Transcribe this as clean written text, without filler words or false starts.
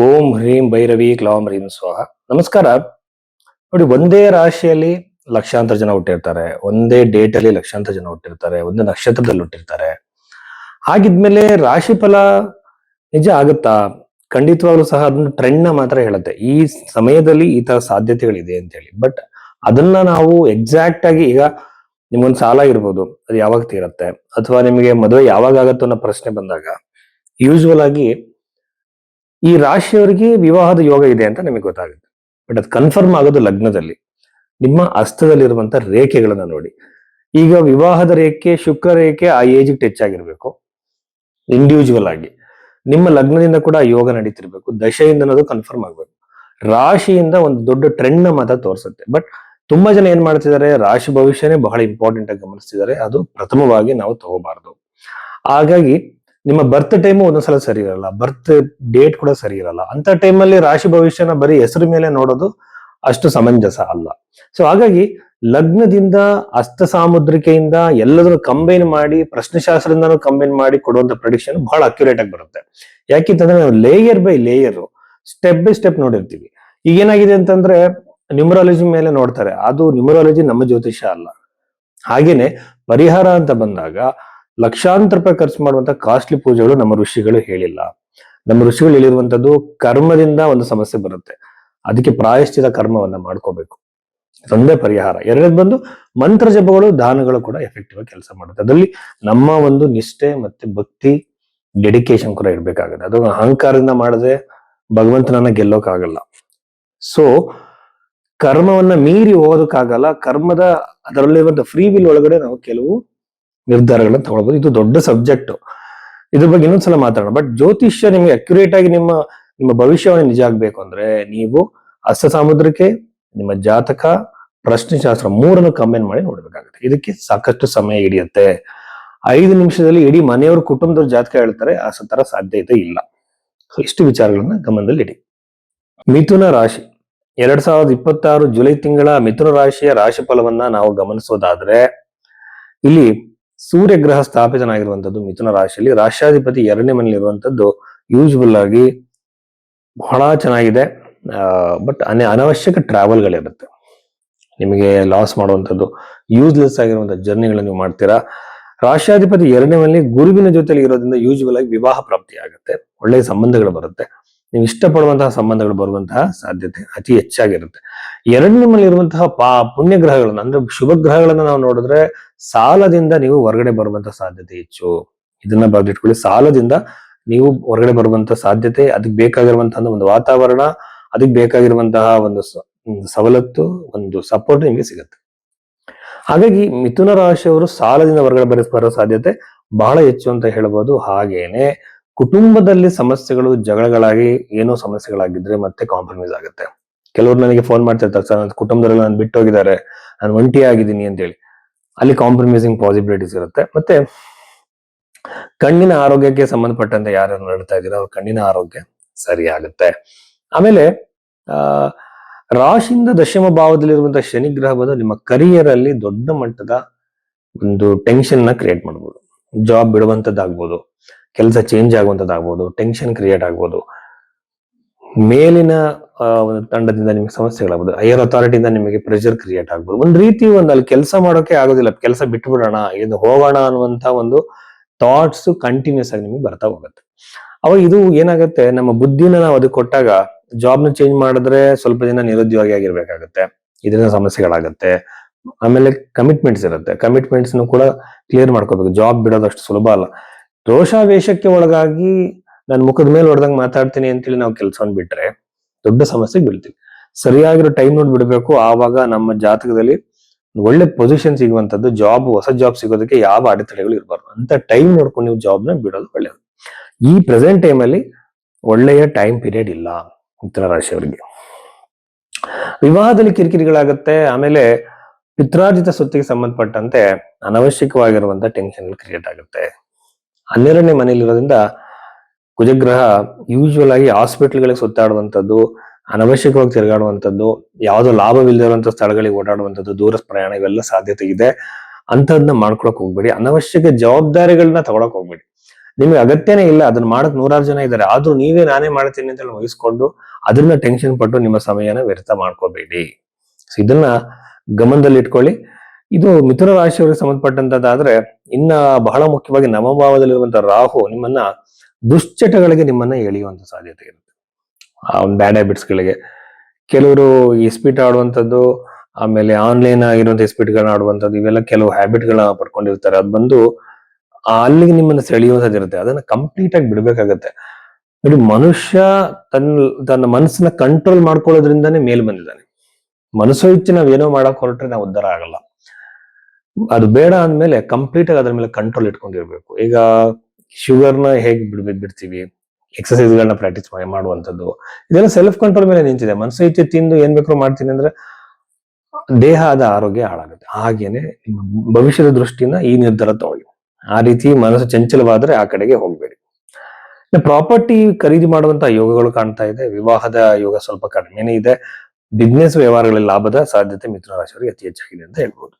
ಓಂ ಹ್ರೀಂ ಭೈರವಿ ಕ್ಲೌಂ ಹ್ರೀಂ ಸ್ವಾಹ. ನಮಸ್ಕಾರ. ನೋಡಿ, ಒಂದೇ ರಾಶಿಯಲ್ಲಿ ಲಕ್ಷಾಂತರ ಜನ ಹುಟ್ಟಿರ್ತಾರೆ, ಒಂದೇ ಡೇಟ್ ಅಲ್ಲಿ ಲಕ್ಷಾಂತರ ಜನ ಹುಟ್ಟಿರ್ತಾರೆ, ಒಂದೇ ನಕ್ಷತ್ರದಲ್ಲಿ ಹುಟ್ಟಿರ್ತಾರೆ. ಹಾಗಿದ್ಮೇಲೆ ರಾಶಿ ಫಲ ನಿಜ ಆಗುತ್ತಾ? ಖಂಡಿತವಾಗ್ಲೂ ಸಹ ಅದನ್ನ ಟ್ರೆಂಡ್ ನ ಮಾತ್ರ ಹೇಳುತ್ತೆ, ಈ ಸಮಯದಲ್ಲಿ ಈ ತರ ಸಾಧ್ಯತೆಗಳಿದೆ ಅಂತ ಹೇಳಿ. ಬಟ್ ಅದನ್ನ ನಾವು ಎಕ್ಸಾಕ್ಟ್ ಆಗಿ, ಈಗ ನಿಮ್ಗೊಂದು ಸಾಲ ಇರ್ಬೋದು, ಅದು ಯಾವಾಗ ತೀರತ್ತೆ, ಅಥವಾ ನಿಮಗೆ ಮದುವೆ ಯಾವಾಗ ಆಗತ್ತೋ ಅನ್ನೋ ಪ್ರಶ್ನೆ ಬಂದಾಗ ಯೂಶುವಲ್ ಆಗಿ ಈ ರಾಶಿಯವರಿಗೆ ವಿವಾಹದ ಯೋಗ ಇದೆ ಅಂತ ನಿಮಗೆ ಗೊತ್ತಾಗುತ್ತೆ. ಬಟ್ ಅದು ಕನ್ಫರ್ಮ್ ಆಗೋದು ಲಗ್ನದಲ್ಲಿ, ನಿಮ್ಮ ಹಸ್ತದಲ್ಲಿರುವಂತ ರೇಖೆಗಳನ್ನ ನೋಡಿ. ಈಗ ವಿವಾಹದ ರೇಖೆ, ಶುಕ್ರ ರೇಖೆ ಆ ಏಜ್ ಟಚ್ ಆಗಿರ್ಬೇಕು ಇಂಡಿವಿಜುವಲ್ ಆಗಿ. ನಿಮ್ಮ ಲಗ್ನದಿಂದ ಕೂಡ ಯೋಗ ನಡೀತಿರ್ಬೇಕು, ದಶೆಯಿಂದ ಅನ್ನೋದು ಕನ್ಫರ್ಮ್ ಆಗ್ಬೇಕು. ರಾಶಿಯಿಂದ ಒಂದು ದೊಡ್ಡ ಟ್ರೆಂಡ್ ನ ಮಾತ್ರ ತೋರಿಸುತ್ತೆ. ಬಟ್ ತುಂಬಾ ಜನ ಏನ್ ಮಾಡ್ತಿದ್ದಾರೆ, ರಾಶಿ ಭವಿಷ್ಯನೇ ಬಹಳ ಇಂಪಾರ್ಟೆಂಟ್ ಆಗಿ ಗಮನಿಸ್ತಿದ್ದಾರೆ. ಅದು ಪ್ರಥಮವಾಗಿ ನಾವು ತಗೋಬಾರ್ದು. ಹಾಗಾಗಿ ನಿಮ್ಮ ಬರ್ತ್ ಟೈಮ್ ಒಂದೊಂದ್ಸಲ ಸರಿ ಇರಲ್ಲ, ಬರ್ತ್ ಡೇಟ್ ಕೂಡ ಸರಿ ಇರಲ್ಲ. ಅಂತ ಟೈಮಲ್ಲಿ ರಾಶಿ ಭವಿಷ್ಯನ ಬರೀ ಹೆಸರು ಮೇಲೆ ನೋಡೋದು ಅಷ್ಟು ಸಮಂಜಸ ಅಲ್ಲ. ಸೊ ಹಾಗಾಗಿ ಲಗ್ನದಿಂದ, ಹಸ್ತ ಸಾಮುದ್ರಿಕೆಯಿಂದ ಎಲ್ಲದನ್ನು ಕಂಬೈನ್ ಮಾಡಿ, ಪ್ರಶ್ನೆಶಾಸ್ತ್ರದಿಂದನೂ ಕಂಬೈನ್ ಮಾಡಿ ಕೊಡುವಂತ ಪ್ರೆಡಿಕ್ಷನ್ ಬಹಳ ಅಕ್ಯುರೇಟ್ ಆಗಿ ಬರುತ್ತೆ. ಯಾಕೆಂತಂದ್ರೆ ನಾವು layer by layer, step by step ನೋಡಿರ್ತೀವಿ. ಈಗ ಏನಾಗಿದೆ ಅಂತಂದ್ರೆ, ನ್ಯೂಮರಾಲಜಿ ಮೇಲೆ ನೋಡ್ತಾರೆ, ಅದು ನ್ಯೂಮರಾಲಜಿ ನಮ್ಮ ಜ್ಯೋತಿಷ ಅಲ್ಲ. ಹಾಗೇನೆ ಪರಿಹಾರ ಅಂತ ಬಂದಾಗ ಲಕ್ಷಾಂತರ ರೂಪಾಯಿ ಖರ್ಚು ಮಾಡುವಂತ ಕಾಸ್ಟ್ಲಿ ಪೂಜೆಗಳು ನಮ್ಮ ಋಷಿಗಳು ಹೇಳಿಲ್ಲ. ನಮ್ಮ ಋಷಿಗಳು ಹೇಳಿರುವಂತದ್ದು ಕರ್ಮದಿಂದ ಒಂದು ಸಮಸ್ಯೆ ಬರುತ್ತೆ, ಅದಕ್ಕೆ ಪ್ರಾಯಶ್ಚಿತ ಕರ್ಮವನ್ನ ಮಾಡ್ಕೋಬೇಕು, ಒಂದೇ ಪರಿಹಾರ. ಎರಡನೇದು ಬಂದು ಮಂತ್ರ ಜಪಗಳು, ದಾನಗಳು ಕೂಡ ಎಫೆಕ್ಟಿವ್ ಆಗಿ ಕೆಲಸ ಮಾಡುತ್ತೆ. ಅದರಲ್ಲಿ ನಮ್ಮ ಒಂದು ನಿಷ್ಠೆ ಮತ್ತೆ ಭಕ್ತಿ, ಡೆಡಿಕೇಶನ್ ಕೂಡ ಇರ್ಬೇಕಾಗುತ್ತೆ. ಅದು ಅಹಂಕಾರದಿಂದ ಮಾಡದೆ ಭಗವಂತನನ್ನ ಗೆಲ್ಲೋಕ್ಕಾಗಲ್ಲ. ಸೊ ಕರ್ಮವನ್ನ ಮೀರಿ ಹೋಗೋದಕ್ಕಾಗಲ್ಲ. ಕರ್ಮದ ಅದರಲ್ಲಿರುವಂತ ಫ್ರೀ ವಿಲ್ ಒಳಗಡೆ ನಾವು ಕೆಲವು ನಿರ್ಧಾರಗಳನ್ನ ತಗೊಳ್ಬಹುದು. ಇದು ದೊಡ್ಡ ಸಬ್ಜೆಕ್ಟ್, ಇದ್ರ ಬಗ್ಗೆ ಇನ್ನೊಂದ್ಸಲ ಮಾತಾಡೋಣ. ಬಟ್ ಜ್ಯೋತಿಷ್ಯ ನಿಮ್ಗೆ ಅಕ್ಯುರೇಟ್ ಆಗಿ ನಿಮ್ಮ ನಿಮ್ಮ ಭವಿಷ್ಯವನ್ನು ನಿಜ ಆಗ್ಬೇಕು ಅಂದ್ರೆ ನೀವು ಹಸ್ತ ಸಾಮುದ್ರಿಕೆ, ನಿಮ್ಮ ಜಾತಕ, ಪ್ರಶ್ನೆಶಾಸ್ತ್ರ ಮೂರನ್ನು ಕಂಬೈನ್ ಮಾಡಿ ನೋಡ್ಬೇಕಾಗುತ್ತೆ. ಇದಕ್ಕೆ ಸಾಕಷ್ಟು ಸಮಯ ಹಿಡಿಯುತ್ತೆ. 5 ನಿಮಿಷದಲ್ಲಿ ಇಡೀ ಮನೆಯವ್ರ ಕುಟುಂಬದವ್ರ ಜಾತಕ ಹೇಳ್ತಾರೆ, ಆ ತರ ಸಾಧ್ಯತೆ ಇಲ್ಲ. ಸೊ ಇಷ್ಟು ವಿಚಾರಗಳನ್ನ ಗಮನದಲ್ಲಿ ಇಡಿ. ಮಿಥುನ ರಾಶಿ 2026 ಜುಲೈ ತಿಂಗಳ ಮಿಥುನ ರಾಶಿಯ ರಾಶಿ ಫಲವನ್ನ ನಾವು ಗಮನಿಸೋದಾದ್ರೆ, ಇಲ್ಲಿ ಸೂರ್ಯಗ್ರಹ ಸ್ಥಾಪಿತನಾಗಿರುವಂತದ್ದು ಮಿಥುನ ರಾಶಿಯಲ್ಲಿ. ರಾಷ್ಟ್ರಾಧಿಪತಿ 2ನೇ ಮನೇಲಿ ಇರುವಂತದ್ದು ಯೂಶುವಲ್ ಆಗಿ ಬಹಳ ಚೆನ್ನಾಗಿದೆ. ಬಟ್ ಅನವಶ್ಯಕ ಟ್ರಾವೆಲ್ಗಳಿರುತ್ತೆ, ನಿಮಗೆ ಲಾಸ್ ಮಾಡುವಂಥದ್ದು, ಯೂಸ್ಲೆಸ್ ಆಗಿರುವಂತ ಜರ್ನಿಗಳನ್ನ ನೀವು ಮಾಡ್ತೀರಾ. ರಾಷ್ಟ್ರಾಧಿಪತಿ 2ನೇ ಮನೇಲಿ ಗುರುವಿನ ಜೊತೆಲಿ ಇರೋದ್ರಿಂದ ಯೂಶುವಲ್ ಆಗಿ ವಿವಾಹ ಪ್ರಾಪ್ತಿ ಆಗುತ್ತೆ, ಒಳ್ಳೆಯ ಸಂಬಂಧಗಳು ಬರುತ್ತೆ, ನೀವು ಇಷ್ಟಪಡುವಂತಹ ಸಂಬಂಧಗಳು ಬರುವಂತಹ ಸಾಧ್ಯತೆ ಅತಿ ಹೆಚ್ಚಾಗಿರುತ್ತೆ. 2ನೇ ಮನೇಲಿ ಇರುವಂತಹ ಪುಣ್ಯ ಗ್ರಹಗಳನ್ನ, ಅಂದ್ರೆ ಶುಭ ಗ್ರಹಗಳನ್ನ ನಾವು ನೋಡಿದ್ರೆ ಸಾಲದಿಂದ ನೀವು ಹೊರಗಡೆ ಬರುವಂತಹ ಸಾಧ್ಯತೆ ಹೆಚ್ಚು. ಇದನ್ನ ಬರೆದಿಟ್ಕೊಳ್ಳಿ, ಸಾಲದಿಂದ ನೀವು ಹೊರಗಡೆ ಬರುವಂತ ಸಾಧ್ಯತೆ, ಅದಕ್ಕೆ ಬೇಕಾಗಿರುವಂತಹ ಒಂದು ವಾತಾವರಣ, ಅದಕ್ಕೆ ಬೇಕಾಗಿರುವಂತಹ ಒಂದು ಸವಲತ್ತು, ಒಂದು ಸಪೋರ್ಟ್ ನಿಮಗೆ ಸಿಗುತ್ತೆ. ಹಾಗಾಗಿ ಮಿಥುನ ರಾಶಿಯವರು ಸಾಲದಿಂದ ಹೊರಗಡೆ ಬರೋ ಸಾಧ್ಯತೆ ಬಹಳ ಹೆಚ್ಚು ಅಂತ ಹೇಳ್ಬೋದು. ಹಾಗೇನೆ ಕುಟುಂಬದಲ್ಲಿ ಸಮಸ್ಯೆಗಳು, ಜಗಳಗಳಾಗಿ ಏನೋ ಸಮಸ್ಯೆಗಳಾಗಿದ್ರೆ ಮತ್ತೆ ಕಾಂಪ್ರಮೈಸ್ ಆಗುತ್ತೆ. ಕೆಲವರು ನನಗೆ ಫೋನ್ ಮಾಡ್ತಿರ್ತಾರೆ, ಸರ್ ನನ್ನ ಕುಟುಂಬದಲ್ಲಿ ನಾನು ಬಿಟ್ಟು ಹೋಗಿದ್ದಾರೆ, ನಾನು ಒಂಟಿ ಆಗಿದ್ದೀನಿ ಅಂತ ಹೇಳಿ. ಅಲ್ಲಿ ಕಾಂಪ್ರಮೈಸಿಂಗ್ ಪಾಸಿಬಿಲಿಟೀಸ್ ಇರುತ್ತೆ. ಮತ್ತೆ ಕಣ್ಣಿನ ಆರೋಗ್ಯಕ್ಕೆ ಸಂಬಂಧಪಟ್ಟಂತೆ ಯಾರು ನಡ್ತಾ ಇದ್ದೀರಾ ಅವ್ರ ಕಣ್ಣಿನ ಆರೋಗ್ಯ ಸರಿ ಆಗುತ್ತೆ. ಆಮೇಲೆ ರಾಶಿಯಿಂದ ದಶಮ ಭಾವದಲ್ಲಿರುವಂತಹ ಶನಿ ಗ್ರಹ ಬಂದು ನಿಮ್ಮ ಕರಿಯರ್ ಅಲ್ಲಿ ದೊಡ್ಡ ಮಟ್ಟದ ಒಂದು ಟೆನ್ಷನ್ ನ ಕ್ರಿಯೇಟ್ ಮಾಡ್ಬೋದು. ಜಾಬ್ ಬಿಡುವಂತದ್ದಾಗ್ಬೋದು, ಕೆಲಸ ಚೇಂಜ್ ಆಗುವಂತದ್ದಾಗ್ಬೋದು, ಟೆನ್ಷನ್ ಕ್ರಿಯೇಟ್ ಆಗ್ಬೋದು, ಮೇಲಿನ ಒಂದು ತಂಡದಿಂದ ನಿಮಗೆ ಸಮಸ್ಯೆಗಳಾಗ್ಬೋದು, ಹೈಯರ್ ಅಥಾರಿಟಿಯಿಂದ ನಿಮಗೆ ಪ್ರೆಷರ್ ಕ್ರಿಯೇಟ್ ಆಗ್ಬೋದು. ಒಂದ್ ರೀತಿ ಅಲ್ಲಿ ಕೆಲಸ ಮಾಡೋಕೆ ಆಗೋದಿಲ್ಲ, ಕೆಲಸ ಬಿಟ್ಬಿಡೋಣ, ಇದು ಹೋಗೋಣ ಅನ್ನುವಂತ ಒಂದು ಥಾಟ್ಸ್ ಕಂಟಿನ್ಯೂಸ್ ಆಗಿ ನಿಮಗೆ ಬರ್ತಾ ಹೋಗುತ್ತೆ. ಅವಾಗ ಇದು ಏನಾಗುತ್ತೆ, ನಮ್ಮ ಬುದ್ಧಿನ ನಾವು ಅದಕ್ಕೆ ಕೊಟ್ಟಾಗ, ಜಾಬ್ ನ ಚೇಂಜ್ ಮಾಡಿದ್ರೆ ಸ್ವಲ್ಪ ದಿನ ನಿರುದ್ಯೋಗಿ ಆಗಿರ್ಬೇಕಾಗತ್ತೆ, ಇದರಿಂದ ಸಮಸ್ಯೆಗಳಾಗತ್ತೆ. ಆಮೇಲೆ ಕಮಿಟ್ಮೆಂಟ್ಸ್ ಇರುತ್ತೆ, ಕಮಿಟ್ಮೆಂಟ್ಸ್ ಕೂಡ ಕ್ಲಿಯರ್ ಮಾಡ್ಕೋಬೇಕು. ಜಾಬ್ ಬಿಡೋದಷ್ಟು ಸುಲಭ ಅಲ್ಲ. ರೋಷಾವೇಶಕ್ಕೆ ಒಳಗಾಗಿ ನಾನು ಮುಖದ ಮೇಲೆ ಹೊಡೆದಂಗೆ ಮಾತಾಡ್ತೀನಿ ಅಂತೇಳಿ ನಾವು ಕೆಲಸವನ್ನು ಬಿಟ್ರೆ ದೊಡ್ಡ ಸಮಸ್ಯೆಗೆ ಬೀಳ್ತೀವಿ. ಸರಿಯಾಗಿರೋ ಟೈಮ್ ನೋಡಿ ಬಿಡ್ಬೇಕು. ಆವಾಗ ನಮ್ಮ ಜಾತಕದಲ್ಲಿ ಒಳ್ಳೆ ಪೊಸಿಷನ್ ಸಿಗುವಂತದ್ದು, ಹೊಸ ಜಾಬ್ ಸಿಗೋದಕ್ಕೆ ಯಾವ ಅಡೆತಡೆಗಳು ಇರಬಾರ್ದು. ಅಂತ ಟೈಮ್ ನೋಡ್ಕೊಂಡು ನೀವು ಜಾಬ್ ನ ಬಿಡೋದು ಒಳ್ಳೆಯದು. ಈ ಪ್ರೆಸೆಂಟ್ ಟೈಮ್ ಅಲ್ಲಿ ಒಳ್ಳೆಯ ಟೈಮ್ ಪೀರಿಯಡ್ ಇಲ್ಲ ಮಿಥುನ ರಾಶಿಯವರಿಗೆ. ವಿವಾಹದಲ್ಲಿ ಕಿರಿಕಿರಿಗಳಾಗತ್ತೆ. ಆಮೇಲೆ ಪಿತ್ರಾರ್ಜಿತ ಸ್ವತ್ತಿಗೆ ಸಂಬಂಧಪಟ್ಟಂತೆ ಅನವಶ್ಯಕವಾಗಿರುವಂತ ಟೆನ್ಷನ್ ಕ್ರಿಯೇಟ್ ಆಗುತ್ತೆ. 12ನೇ ಮನೆಯಲ್ಲಿರೋದ್ರಿಂದ ಕುಜಗ್ರಹ ಯೂಶುವಲ್ ಆಗಿ ಹಾಸ್ಪಿಟಲ್ಗಳಿಗೆ ಸುತ್ತಾಡುವಂಥದ್ದು, ಅನವಶ್ಯಕವಾಗಿ ತಿರುಗಾಡುವಂಥದ್ದು, ಯಾವುದೋ ಲಾಭವಿಲ್ಲದಿರುವಂತಹ ಸ್ಥಳಗಳಿಗೆ ಓಡಾಡುವಂಥದ್ದು, ದೂರ ಪ್ರಯಾಣ, ಇವೆಲ್ಲ ಸಾಧ್ಯತೆ ಇದೆ. ಅಂತದನ್ನ ಮಾಡ್ಕೊಳಕ್ ಹೋಗ್ಬೇಡಿ. ಅನವಶ್ಯಕ ಜವಾಬ್ದಾರಿಗಳನ್ನ ತಗೊಳಕ್ ಹೋಗ್ಬೇಡಿ. ನಿಮ್ಗೆ ಅಗತ್ಯನೇ ಇಲ್ಲ, ಅದನ್ನ ಮಾಡಕ್ 100 ಜನ ಇದ್ದಾರೆ, ಆದ್ರೂ ನೀವೇ ನಾನೇ ಮಾಡ್ತೀನಿ ಅಂತ ಹೇಳಿ ವಹಿಸ್ಕೊಂಡು ಅದನ್ನ ಟೆನ್ಷನ್ ಪಟ್ಟು ನಿಮ್ಮ ಸಮಯನ ವ್ಯರ್ಥ ಮಾಡ್ಕೋಬೇಡಿ. ಇದನ್ನ ಗಮನದಲ್ಲಿ ಇಟ್ಕೊಳ್ಳಿ. ಇದು ಮಿಥುನ ರಾಶಿಯವರಿಗೆ ಸಂಬಂಧಪಟ್ಟಂತದ್ದಾದ್ರೆ, ಇನ್ನ ಬಹಳ ಮುಖ್ಯವಾಗಿ ನವಭಾವದಲ್ಲಿರುವಂತಹ ರಾಹು ನಿಮ್ಮನ್ನ ದುಶ್ಚಟಗಳಿಗೆ ನಿಮ್ಮನ್ನ ಎಳೆಯುವಂತ ಸಾಧ್ಯತೆ ಇರುತ್ತೆ. ಬ್ಯಾಡ್ ಹ್ಯಾಬಿಟ್ಸ್ ಗಳಿಗೆ. ಕೆಲವರು ಇಸ್ಪೀಟ್ ಆಡುವಂಥದ್ದು, ಆಮೇಲೆ ಆನ್ಲೈನ್ ಆಗಿರುವಂತ ಇಸ್ಪೀಟ್ಗಳನ್ನ ಆಡುವಂಥದ್ದು, ಇವೆಲ್ಲ ಕೆಲವು ಹ್ಯಾಬಿಟ್ ಗಳನ್ನ ಪಡ್ಕೊಂಡಿರ್ತಾರೆ. ಅದು ಬಂದು ಅಲ್ಲಿಗೆ ನಿಮ್ಮನ್ನ ಸೆಳೆಯುವಂಥದ್ದು ಇರುತ್ತೆ. ಅದನ್ನ ಕಂಪ್ಲೀಟ್ ಆಗಿ ಬಿಡ್ಬೇಕಾಗತ್ತೆ. ನೋಡಿ, ಮನುಷ್ಯ ತನ್ನ ಮನಸ್ಸನ್ನ ಕಂಟ್ರೋಲ್ ಮಾಡ್ಕೊಳ್ಳೋದ್ರಿಂದಾನೇ ಮೇಲ್ ಬಂದಿದ್ದಾನೆ. ಮನಸ್ಸು ಇಚ್ಛೆ ನಾವೇನೋ ಮಾಡಕ್ ಹೊರಟ್ರೆ ನಾವು ಉದ್ಧಾರ ಆಗಲ್ಲ. ಅದು ಬೇಡ ಅಂದ್ಮೇಲೆ ಕಂಪ್ಲೀಟ್ ಆಗಿ ಅದ್ರ ಮೇಲೆ ಕಂಟ್ರೋಲ್ ಇಟ್ಕೊಂಡಿರ್ಬೇಕು. ಈಗ ಶುಗರ್ನ ಹೇಗ್ ಬಿಡ್ತೀವಿ, ಎಕ್ಸರ್ಸೈಸ್ ಗಳನ್ನ ಪ್ರಾಕ್ಟೀಸ್ ಮಾಡುವಂಥದ್ದು, ಇದೆಲ್ಲ ಸೆಲ್ಫ್ ಕಂಟ್ರೋಲ್ ಮೇಲೆ ನಿಂತಿದೆ. ಮನಸ್ಸು ಇಚ್ಛೆ ತಿಂದು ಏನ್ ಬೇಕಾದ್ರೂ ಮಾಡ್ತೀನಿ ಅಂದ್ರೆ ದೇಹದ ಆರೋಗ್ಯ ಹಾಳಾಗುತ್ತೆ. ಹಾಗೇನೆ ನಿಮ್ಮ ಭವಿಷ್ಯದ ದೃಷ್ಟಿಯಿಂದ ಈ ನಿರ್ಧಾರ ತಗೊಳ್ಳಿ. ಆ ರೀತಿ ಮನಸ್ಸು ಚಂಚಲವಾದ್ರೆ ಆ ಕಡೆಗೆ ಹೋಗ್ಬೇಡಿ. ಪ್ರಾಪರ್ಟಿ ಖರೀದಿ ಮಾಡುವಂತ ಯೋಗಗಳು ಕಾಣ್ತಾ ಇದೆ. ವಿವಾಹದ ಯೋಗ ಸ್ವಲ್ಪ ಕಡಿಮೆನೇ ಇದೆ. ಬಿಸ್ನೆಸ್ ವ್ಯವಹಾರಗಳಲ್ಲಿ ಲಾಭದ ಸಾಧ್ಯತೆ ಮಿಥುನ ರಾಶಿಯವರಿಗೆ ಅತಿ ಹೆಚ್ಚಾಗಿದೆ ಅಂತ ಹೇಳ್ಬೋದು.